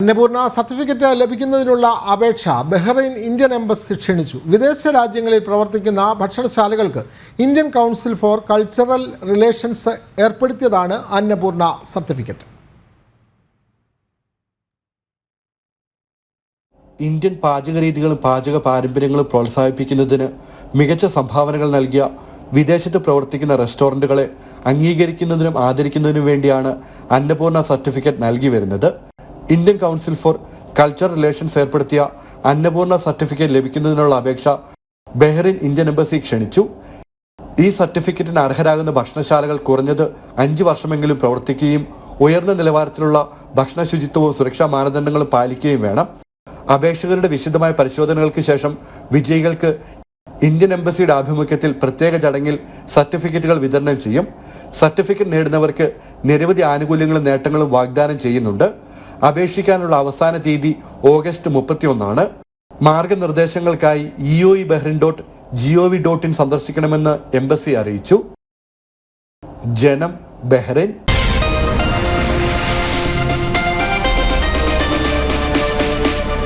Annapurna certificate ലഭിക്കുന്നതിനുള്ള അപേക്ഷ Bahrain Indian embassy ക്ഷണിച്ചു. വിദേശ രാജ്യങ്ങളിൽ പ്രവർത്തിക്കുന്ന ഭക്ഷണശാലകൾക്ക് Indian council for cultural relations ഏർപ്പെടുത്തിയതാണ് അന്നപൂർണ സർട്ടിഫിക്കറ്റ്. ഇന്ത്യൻ പാചകരീതികളും പാചക പാരമ്പര്യങ്ങളും പ്രോത്സാഹിപ്പിക്കുന്നതിന് മികച്ച സംഭാവനകൾ നൽകിയ വിദേശത്ത് പ്രവർത്തിക്കുന്ന റെസ്റ്റോറൻറ്റുകളെ അംഗീകരിക്കുന്നതിനും ആദരിക്കുന്നതിനും വേണ്ടിയാണ് അന്നപൂർണ സർട്ടിഫിക്കറ്റ് നൽകി വരുന്നത്. Indian council for culture relations ഏർപ്പെടുത്തിയ അന്നപൂർണ സർട്ടിഫിക്കറ്റ് ലഭിക്കുന്നതിനുള്ള അപേക്ഷ ബഹ്റൈൻ ഇന്ത്യൻ എംബസി ക്ഷണിച്ചു. ഈ സർട്ടിഫിക്കറ്റിന് അർഹരാകുന്ന ഭക്ഷണശാലകൾ കുറഞ്ഞത് 5 വർഷമെങ്കിലും പ്രവർത്തിക്കുകയും ഉയർന്ന നിലവാരത്തിലുള്ള ഭക്ഷണ ശുചിത്വവും സുരക്ഷാ മാനദണ്ഡങ്ങളും പാലിക്കുകയും വേണം. അപേക്ഷകരുടെ വിശദമായ പരിശോധനകൾക്ക് ശേഷം വിജയികൾക്ക് ഇന്ത്യൻ എംബസിയുടെ ആഭിമുഖ്യത്തിൽ പ്രത്യേക ചടങ്ങിൽ സർട്ടിഫിക്കറ്റുകൾ വിതരണം ചെയ്യും. സർട്ടിഫിക്കറ്റ് നേടുന്നവർക്ക് നിരവധി ആനുകൂല്യങ്ങളും നേട്ടങ്ങളും വാഗ്ദാനം ചെയ്യുന്നുണ്ട്. അപേക്ഷിക്കാനുള്ള അവസാന തീയതി ഓഗസ്റ്റ് 31 മാർഗനിർദ്ദേശങ്ങൾക്കായി eoebahrain.gov.in സന്ദർശിക്കണമെന്ന് എംബസി അറിയിച്ചു. ജനം, ബഹ്റൈൻ.